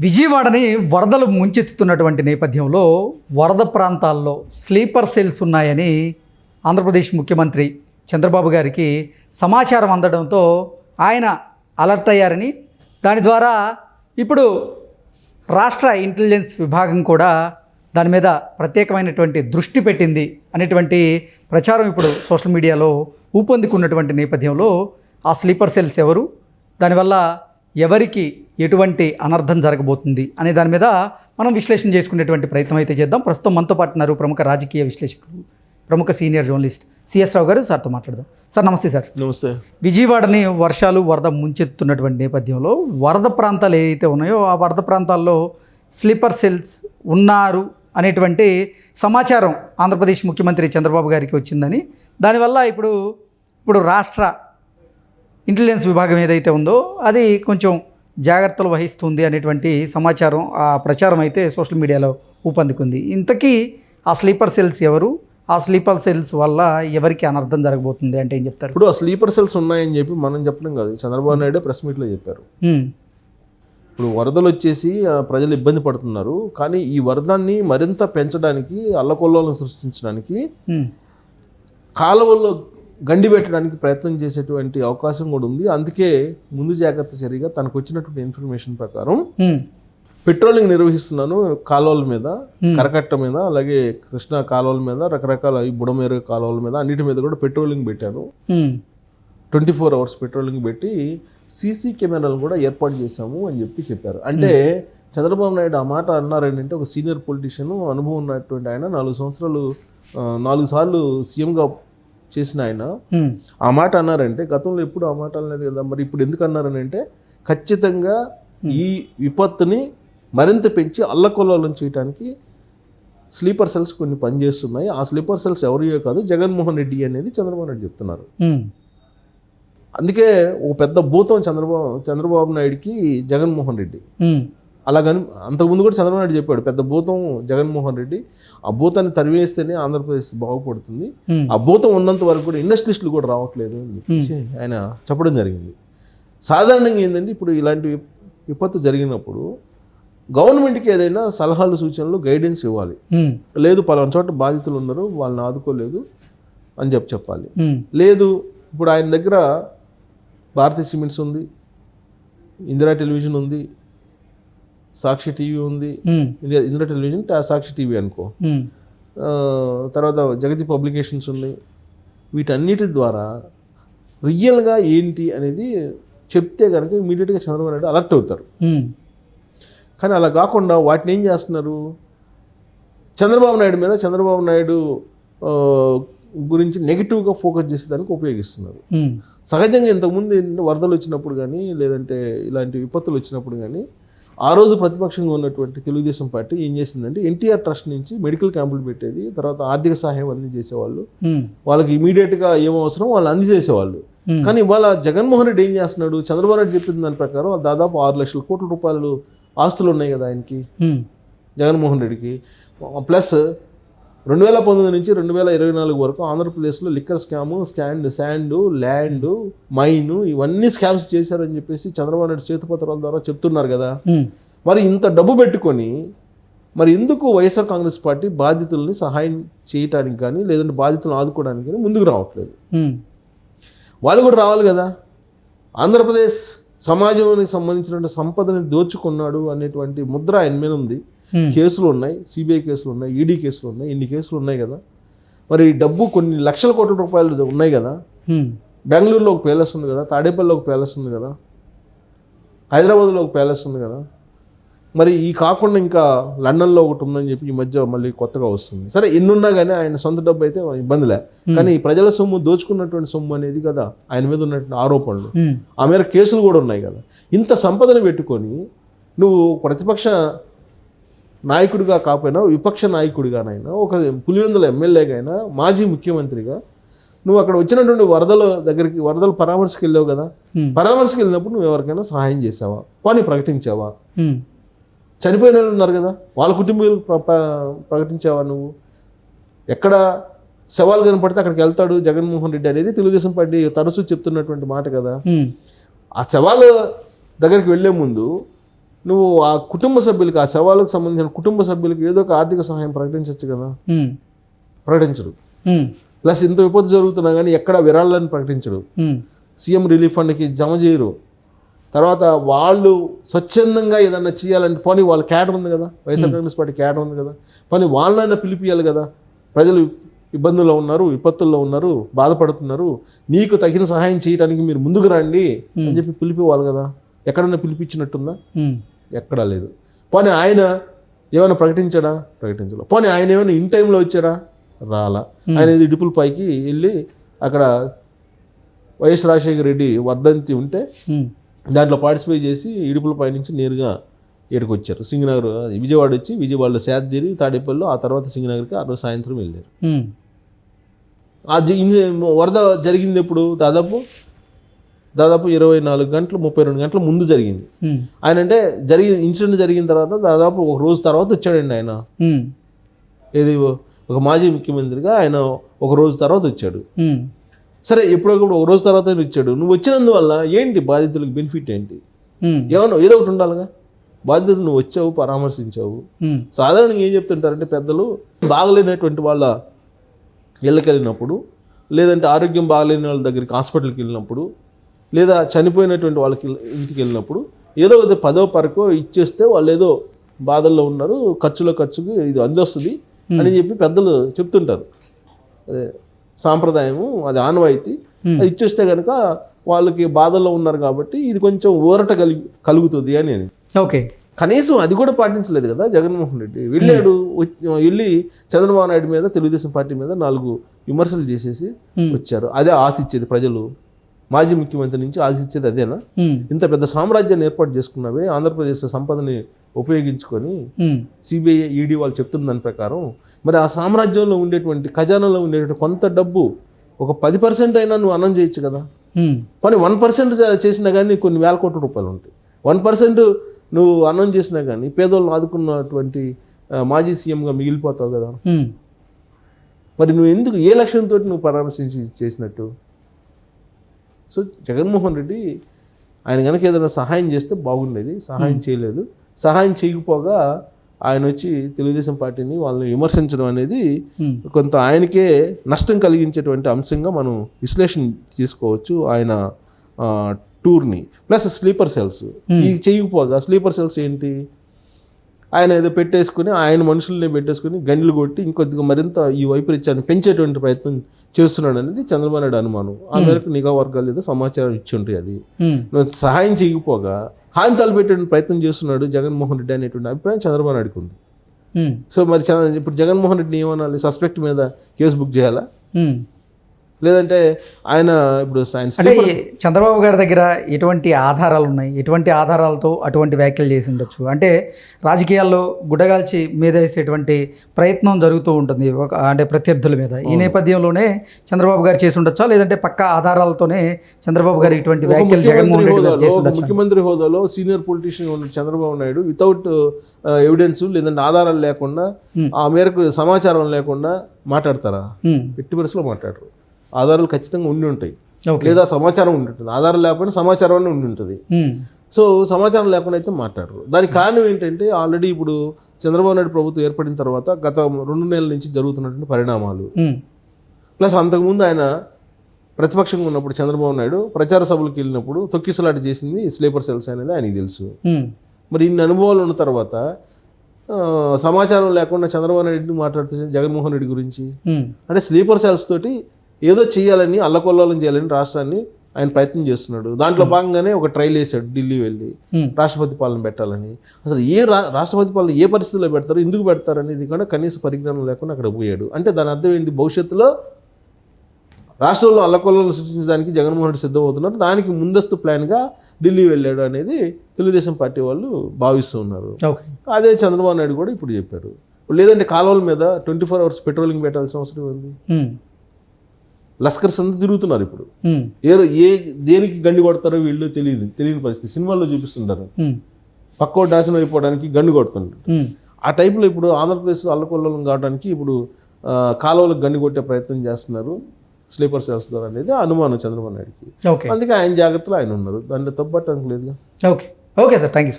విజయవాడని వరదలు ముంచెత్తుతున్నటువంటి నేపథ్యంలో వరద ప్రాంతాల్లో స్లీపర్ సెల్స్ ఉన్నాయని ఆంధ్రప్రదేశ్ ముఖ్యమంత్రి చంద్రబాబు గారికి సమాచారం అందడంతో ఆయన అలర్ట్ అయ్యారని, దాని ద్వారా ఇప్పుడు రాష్ట్ర ఇంటెలిజెన్స్ విభాగం కూడా దాని మీద ప్రత్యేకమైనటువంటి దృష్టి పెట్టింది అనేటువంటి ప్రచారం ఇప్పుడు సోషల్ మీడియాలో ఊపందుకున్నటువంటి నేపథ్యంలో ఆ స్లీపర్ సెల్స్ ఎవరు, దానివల్ల ఎవరికి ఎటువంటి అనర్థం జరగబోతుంది అనే దాని మీద మనం విశ్లేషణ చేసుకునేటువంటి ప్రయత్నం అయితే చేద్దాం. ప్రస్తుతం మనతో పాటు ఉన్నారు ప్రముఖ రాజకీయ విశ్లేషకులు, ప్రముఖ సీనియర్ జర్నలిస్ట్ సిఎస్ రావు గారు. సార్తో మాట్లాడదాం. సార్ నమస్తే. సార్ నమస్తే. విజయవాడని వర్షాలు వరద ముంచెత్తుతున్నటువంటి నేపథ్యంలో వరద ప్రాంతాలు ఏవైతే ఉన్నాయో ఆ వరద ప్రాంతాల్లో స్లీపర్ సెల్స్ ఉన్నారు అనేటువంటి సమాచారం ఆంధ్రప్రదేశ్ ముఖ్యమంత్రి చంద్రబాబు గారికి వచ్చిందని, దానివల్ల ఇప్పుడు రాష్ట్ర ఇంటెలిజెన్స్ విభాగం ఏదైతే ఉందో అది కొంచెం జాగ్రత్తలు వహిస్తుంది అనేటువంటి సమాచారం, ఆ ప్రచారం అయితే సోషల్ మీడియాలో ఊపందుకుంది. ఇంతకీ ఆ స్లీపర్ సెల్స్ ఎవరు, ఆ స్లీపర్ సెల్స్ వల్ల ఎవరికి అనర్థం జరగబోతుంది అంటే ఏం చెప్తారు? ఇప్పుడు ఆ స్లీపర్ సెల్స్ ఉన్నాయని చెప్పి మనం చెప్పడం కాదు, చంద్రబాబు నాయుడు ప్రెస్ మీట్లో చెప్పారు. ఇప్పుడు వరదలు వచ్చేసి ప్రజలు ఇబ్బంది పడుతున్నారు, కానీ ఈ వరదాన్ని మరింత పెంచడానికి, అల్లకొల్లోలను సృష్టించడానికి, కాలువల్లో గండి పెట్టడానికి ప్రయత్నం చేసేటువంటి అవకాశం కూడా ఉంది. అందుకే ముందు జాగ్రత్త చర్యగా తనకు వచ్చినటువంటి ఇన్ఫర్మేషన్ ప్రకారం పెట్రోలింగ్ నిర్వహిస్తున్నాను కాలువల మీద, కరకట్ట మీద, అలాగే కృష్ణా కాలువల మీద, రకరకాల ఈ బుడమేరు కాలువల మీద, అన్నిటి మీద కూడా పెట్రోలింగ్ పెట్టాను. 24 hours పెట్రోలింగ్ పెట్టి సీసీ కెమెరాలు కూడా ఏర్పాటు చేశాము అని చెప్పారు. అంటే చంద్రబాబు నాయుడు ఆ మాట అన్నారంటే ఒక సీనియర్ పొలిటీషియన్, అనుభవం ఉన్నటువంటి ఆయన, 4 సార్లు సీఎంగా చేసిన ఆయన ఆ మాట అన్నారంటే, గతంలో ఎప్పుడు ఆ మాట అనలేదు కదా, మరి ఇప్పుడు ఎందుకు అన్నారని అంటే ఖచ్చితంగా ఈ విపత్తుని మరింత పెంచి అల్లకొల్లోలం చేయడానికి స్లీపర్ సెల్స్ కొన్ని పనిచేస్తున్నాయి. ఆ స్లీపర్ సెల్స్ ఎవరియో కాదు, జగన్మోహన్ రెడ్డి అనేది చంద్రబాబు నాయుడు చెప్తున్నారు. అందుకే ఒక పెద్ద భూతం చంద్రబాబు నాయుడికి జగన్మోహన్ రెడ్డి. అలాగని అంతకుముందు కూడా చంద్రబాబు నాయుడు చెప్పాడు, పెద్ద భూతం జగన్మోహన్ రెడ్డి, ఆ భూతాన్ని తరివేస్తేనే ఆంధ్రప్రదేశ్ బాగుపడుతుంది, ఆ భూతం ఉన్నంత వరకు కూడా ఇండస్ట్రియలిస్టులు కూడా రావట్లేదు అని చెప్పి ఆయన చెప్పడం జరిగింది. సాధారణంగా ఏంటంటే ఇప్పుడు ఇలాంటి విపత్తు జరిగినప్పుడు గవర్నమెంట్కి ఏదైనా సలహాలు, సూచనలు, గైడెన్స్ ఇవ్వాలి. లేదు పలానా చోట బాధితులు ఉన్నారు, వాళ్ళని ఆదుకోలేదు అని చెప్పాలి. లేదు ఇప్పుడు ఆయన దగ్గర భారతీయ సిమెంట్స్ ఉంది, ఇందిరా టెలివిజన్ ఉంది, సాక్షి టీవీ ఉంది, ఇందిరా టెలివిజన్ సాక్షి టీవీ అనుకో, తర్వాత జగతి పబ్లికేషన్స్ ఉన్నాయి. వీటన్నిటి ద్వారా రియల్గా ఏంటి అనేది చెప్తే కనుక ఇమీడియట్గా చంద్రబాబు నాయుడు అలర్ట్ అవుతారు. కానీ అలా కాకుండా వాటిని ఏం చేస్తున్నారు, చంద్రబాబు నాయుడు గురించి నెగిటివ్గా ఫోకస్ చేసేదానికి ఉపయోగిస్తున్నారు. సహజంగా ఇంతకుముందు వరదలు వచ్చినప్పుడు కానీ, లేదంటే ఇలాంటి విపత్తులు వచ్చినప్పుడు కానీ, ఆ రోజు ప్రతిపక్షంగా ఉన్నటువంటి తెలుగుదేశం పార్టీ ఏం చేసిందంటే ఎన్టీఆర్ ట్రస్ట్ నుంచి మెడికల్ క్యాంపులు పెట్టేది, తర్వాత ఆర్థిక సహాయం అన్ని చేసేవాళ్ళు, వాళ్ళకి ఇమీడియట్గా ఏం అవసరం వాళ్ళు అందజేసేవాళ్ళు. కానీ ఇవాళ జగన్మోహన్ రెడ్డి ఏం చేస్తున్నాడు, చంద్రబాబు నాయుడు చెప్పిన దాని ప్రకారం దాదాపు 6 లక్షల కోట్ల రూపాయలు ఆస్తులు ఉన్నాయి కదా ఆయనకి, జగన్మోహన్ రెడ్డికి. ప్లస్ 2019 నుంచి 2024 వరకు ఆంధ్రప్రదేశ్లో liquor scam, sand, land, mine, ఇవన్నీ స్కామ్స్ చేశారని చెప్పేసి చంద్రబాబు నాయుడు శ్వేతపత్రాల ద్వారా చెప్తున్నారు కదా. మరి ఇంత డబ్బు పెట్టుకొని మరి ఎందుకు వైఎస్ఆర్ కాంగ్రెస్ పార్టీ బాధితుల్ని సహాయం చేయటానికి కానీ, లేదంటే బాధితులను ఆదుకోవడానికి కానీ ముందుకు రావట్లేదు? వాళ్ళు కూడా రావాలి కదా. ఆంధ్రప్రదేశ్ సమాజానికి సంబంధించిన సంపదని దోచుకున్నాడు అనేటువంటి ముద్ర ఆయన మీద ఉంది. కేసులు ఉన్నాయి, సిబిఐ కేసులు ఉన్నాయి, ఈడీ కేసులు ఉన్నాయి, ఇన్ని కేసులు ఉన్నాయి కదా. మరి డబ్బు కొన్ని లక్షల కోట్ల రూపాయలు ఉన్నాయి కదా. బెంగళూరులో ఒక ప్యాలెస్ ఉంది కదా, తాడేపల్లిలో ఒక ప్యాలెస్ ఉంది కదా, హైదరాబాద్లో ఒక ప్యాలెస్ ఉంది కదా. మరి ఈ కాకుండా ఇంకా లండన్లో ఒకటి ఉందని చెప్పి ఈ మధ్య మళ్ళీ కొత్తగా వస్తుంది. సరే ఎన్నున్నా కానీ ఆయన సొంత డబ్బు అయితే ఇబ్బందిలే, కానీ ప్రజల సొమ్ము దోచుకున్నటువంటి సొమ్ము అనేది కదా ఆయన మీద ఉన్నటువంటి ఆరోపణలు. ఆ మేర కేసులు కూడా ఉన్నాయి కదా. ఇంత సంపదను పెట్టుకొని నువ్వు ప్రతిపక్ష నాయకుడిగా కాకపోయినా విపక్ష నాయకుడిగానైనా, ఒక పులివెందుల ఎమ్మెల్యేగా, మాజీ ముఖ్యమంత్రిగా నువ్వు అక్కడ వచ్చినటువంటి వరదల పరామర్శకు వెళ్ళావు కదా. పరామర్శకు వెళ్ళినప్పుడు నువ్వు ఎవరికైనా సహాయం చేసావా, పని ప్రకటించావా? చనిపోయిన వాళ్ళు ఉన్నారు కదా, వాళ్ళ కుటుంబాలు ప్రకటించావా? నువ్వు ఎక్కడ శవాలు కనపడితే అక్కడికి వెళ్తాడు జగన్మోహన్ రెడ్డి అనేది తెలుగుదేశం పార్టీ తరచూ చెప్తున్నటువంటి మాట కదా. ఆ శవాల దగ్గరికి వెళ్లే ముందు నువ్వు ఆ కుటుంబ సభ్యులకి, ఆ శవాలకు సంబంధించిన కుటుంబ సభ్యులకి ఏదో ఒక ఆర్థిక సహాయం ప్రకటించవచ్చు కదా, ప్రకటించడు. ప్లస్ ఇంత విపత్తు జరుగుతున్నా కానీ ఎక్కడ విరాళాలను ప్రకటించడు. సీఎం రిలీఫ్ ఫండ్కి జమ చేయరు. తర్వాత వాళ్ళు స్వచ్ఛందంగా ఏదన్నా చేయాలంటే పోనీ వాళ్ళ క్యాడర్ ఉంది కదా, వైఎస్ఆర్ కాంగ్రెస్ పార్టీ క్యాడర్ ఉంది కదా, పోనీ వాళ్ళైనా పిలిపియాలి కదా. ప్రజలు ఇబ్బందుల్లో ఉన్నారు, విపత్తుల్లో ఉన్నారు, బాధపడుతున్నారు, మీకు తగిన సహాయం చేయడానికి మీరు ముందుకు రండి అని చెప్పి పిలిపివ్వాలి కదా. ఎక్కడన్నా పిలిపించినట్టుందా? ఎక్కడా లేదు. పోనీ ఆయన ఏమైనా ప్రకటించాడా? ప్రకటించలేదు. పోనీ ఆయన ఏమైనా ఇన్ టైంలో వచ్చారా? రాలా. ఆయన ఇడుపుల పైకి వెళ్ళి అక్కడ వైఎస్ రాజశేఖర రెడ్డి వర్ధంతి ఉంటే దాంట్లో పార్టిసిపేట్ చేసి ఇడుపుల పై నుంచి నేరుగా ఇక్కడికి వచ్చారు. సింగనగర్, విజయవాడ వచ్చి విజయవాడలో శాద్గిరి, తాడేపల్లిలో, ఆ తర్వాత సింగనగర్కి ఆ రోజు సాయంత్రం వెళ్ళారు. ఆ వరద జరిగింది ఎప్పుడు? దాదాపు 24 గంటలు 32 గంటల ముందు జరిగింది. ఆయన అంటే ఇన్సిడెంట్ జరిగిన తర్వాత దాదాపు ఒక రోజు తర్వాత వచ్చాడండి ఆయన. ఏది ఒక మాజీ ముఖ్యమంత్రిగా ఆయన ఒక రోజు తర్వాత వచ్చాడు. సరే, ఎప్పుడొకప్పుడు ఒక రోజు తర్వాత వచ్చాడు. నువ్వు వచ్చినందువల్ల ఏంటి బాధితులకు బెనిఫిట్ ఏంటి? ఏమన్నా ఏదో ఒకటి ఉండాలిగా. బాధితులు నువ్వు వచ్చావు, పరామర్శించావు. సాధారణంగా ఏం చెప్తుంటారంటే పెద్దలు, బాగలేనటువంటి వాళ్ళ ఇళ్ళకి వెళ్ళినప్పుడు, లేదంటే ఆరోగ్యం బాగలేని వాళ్ళ దగ్గరికి హాస్పిటల్కి వెళ్ళినప్పుడు, లేదా చనిపోయినటువంటి వాళ్ళకి ఇంటికి వెళ్ళినప్పుడు ఏదో ఒక 10వ పరకో ఇచ్చేస్తే వాళ్ళు ఏదో బాధల్లో ఉన్నారు, ఖర్చుకి ఇది అందొస్తుంది అని చెప్పి పెద్దలు చెప్తుంటారు. అదే సాంప్రదాయము, అది ఆనవాయితీ. అది ఇచ్చేస్తే కనుక వాళ్ళకి బాధల్లో ఉన్నారు కాబట్టి ఇది కొంచెం ఊరట కలుగుతుంది అని. ఓకే, కనీసం అది కూడా పాటించలేదు కదా జగన్మోహన్ రెడ్డి. వెళ్ళి చంద్రబాబు నాయుడు మీద, తెలుగుదేశం పార్టీ మీద 4 విమర్శలు చేసేసి వచ్చారు. అదే ఆశించేది ప్రజలు. మాజీ ముఖ్యమంత్రి నుంచి ఆశించేది అదేనా? ఇంత పెద్ద సామ్రాజ్యాన్ని ఏర్పాటు చేసుకున్నవే, ఆంధ్రప్రదేశ్ సంపదని ఉపయోగించుకొని సిబిఐ, ఈడీ వాళ్ళు చెప్తున్న దాని ప్రకారం, మరి ఆ సామ్రాజ్యంలో ఉండేటువంటి ఖజానాలో ఉండేటువంటి కొంత డబ్బు ఒక 10% అయినా నువ్వు అన్నం చేయొచ్చు కదా. కానీ 1% చేసినా కానీ కొన్ని వేల కోట్ల రూపాయలు ఉంటాయి. 1% నువ్వు అన్నం చేసినా కానీ పేదోళ్ళని ఆదుకున్నటువంటి మాజీ సీఎంగా మిగిలిపోతావు కదా. మరి నువ్వు ఎందుకు, ఏ లక్ష్యంతో నువ్వు పరామర్శించి చేసినట్టు? సో జగన్మోహన్ రెడ్డి ఆయన కనుక ఏదైనా సహాయం చేస్తే బాగుండేది. సహాయం చేయలేదు. సహాయం చేయకపోగా ఆయన వచ్చి తెలుగుదేశం పార్టీని వాళ్ళని విమర్శించడం అనేది కొంత ఆయనకే నష్టం కలిగించేటువంటి అంశంగా మనం విశ్లేషణ చేసుకోవచ్చు ఆయన టూర్ని. ప్లస్ స్లీపర్ సెల్స్ ఈ చేయకపోగా, స్లీపర్ సెల్స్ ఏంటి, ఆయన ఏదో పెట్టేసుకుని, ఆయన మనుషుల్ని పెట్టేసుకుని గండ్లు కొట్టి ఇంకొద్దిగా మరింత ఈ వైపరీత్యాన్ని పెంచేటువంటి ప్రయత్నం చేస్తున్నాడు అనేది చంద్రబాబు నాయుడు అనుమానం. ఆ మేరకు నిఘా వర్గాలు ఏదో సమాచారం ఇచ్చి ఉంటాయి. అది సహాయం చేయకపోగా హాని తలపెట్టే ప్రయత్నం చేస్తున్నాడు జగన్మోహన్ రెడ్డి అనేటువంటి అభిప్రాయం చంద్రబాబు నాయుడుకి ఉంది. సో మరి ఇప్పుడు జగన్మోహన్ రెడ్డిని ఏమనాలి? సస్పెక్ట్ మీద కేసు బుక్ చేయాలా? లేదంటే ఆయన ఇప్పుడు అంటే చంద్రబాబు గారి దగ్గర ఎటువంటి ఆధారాలు ఉన్నాయి, ఎటువంటి ఆధారాలతో అటువంటి వ్యాఖ్యలు చేసి ఉండొచ్చు? అంటే రాజకీయాల్లో గుడ్డగాల్చి మీద వేసేటువంటి ప్రయత్నం జరుగుతూ ఉంటుంది అంటే ప్రత్యర్థుల మీద. ఈ నేపథ్యంలోనే చంద్రబాబు గారు చేసి ఉండొచ్చా, లేదంటే పక్కా ఆధారాలతోనే చంద్రబాబు గారు ఇటువంటి వ్యాఖ్యలు జగన్మోహన్ రెడ్డి గారు చేసి ఉండొచ్చు? ముఖ్యమంత్రి హోదాలో సీనియర్ పొలిటీషియన్ ఉన్న చంద్రబాబు నాయుడు వితౌట్ ఎవిడెన్స్, లేదంటే ఆధారాలు లేకుండా, ఆ మేరకు సమాచారం లేకుండా మాట్లాడతారా? ఎట్టి పరిస్థితిలో మాట్లాడరు. ఆధారాలు ఖచ్చితంగా ఉండి ఉంటాయి, లేదా సమాచారం ఉండి ఉంటుంది. ఆధారం లేకపోయినా సమాచారం ఉండి ఉంటుంది. సో సమాచారం లేకుండా అయితే మాట్లాడరు. దానికి కారణం ఏంటంటే ఆల్రెడీ ఇప్పుడు చంద్రబాబు నాయుడు ప్రభుత్వం ఏర్పడిన తర్వాత గత 2 నెలల నుంచి జరుగుతున్నటువంటి పరిణామాలు, ప్లస్ అంతకుముందు ఆయన ప్రతిపక్షంగా ఉన్నప్పుడు చంద్రబాబు నాయుడు ప్రచార సభలకు వెళ్ళినప్పుడు తొక్కిసలాట చేసింది స్లీపర్ సెల్స్ అనేది ఆయనకి తెలుసు. మరి ఇన్ని అనుభవాలు ఉన్న తర్వాత సమాచారం లేకుండా చంద్రబాబు నాయుడు మాట్లాడుతూ జగన్మోహన్ రెడ్డి గురించి అంటే స్లీపర్ సెల్స్ తోటి ఏదో చేయాలని, అల్లకొల్లోలం చేయాలని రాష్ట్రాన్ని ఆయన ప్రయత్నం చేస్తున్నాడు. దాంట్లో భాగంగానే ఒక ట్రైల్ వేసాడు ఢిల్లీ వెళ్ళి, రాష్ట్రపతి పాలన పెట్టాలని. అసలు రాష్ట్రపతి పాలన ఏ పరిస్థితుల్లో పెడతారు, ఎందుకు పెడతారు అనేది కూడా కనీస పరిజ్ఞానం లేకుండా అక్కడ పోయాడు. అంటే దాని అర్థం ఏంటి? భవిష్యత్తులో రాష్ట్రంలో అల్లకొల్లోలం సృష్టించడానికి జగన్మోహన్ రెడ్డి సిద్ధమవుతున్నారు. దానికి ముందస్తు ప్లాన్గా ఢిల్లీ వెళ్ళాడు అనేది తెలుగుదేశం పార్టీ వాళ్ళు భావిస్తూ ఉన్నారు. అదే చంద్రబాబు నాయుడు కూడా ఇప్పుడు చెప్పారు. లేదంటే కాలువల మీద 24 hours పెట్రోలింగ్ పెట్టాల్సిన అవసరం ఉంది. లస్కర్స్ అంతా తిరుగుతున్నారు ఇప్పుడు. దేనికి గండి కొడతారో వీళ్ళు తెలియని పరిస్థితి. సినిమాల్లో చూపిస్తుంటారు, పక్కో నాశనం అయిపోవడానికి గండి కొడుతుంటారు. ఆ టైప్లో ఇప్పుడు ఆంధ్రప్రదేశ్ అల్లకొల్లోలం కావడానికి ఇప్పుడు కాలువలకు గండి కొట్టే ప్రయత్నం చేస్తున్నారు స్లీపర్ సెల్స్ ద్వారా అనేది అనుమానం చంద్రబాబు నాయుడుకి. అందుకే ఆయన జాగ్రత్తలో ఆయన ఉన్నారు. దాంట్లో తప్పట్టడానికి లేదు. Okay sir, thank you.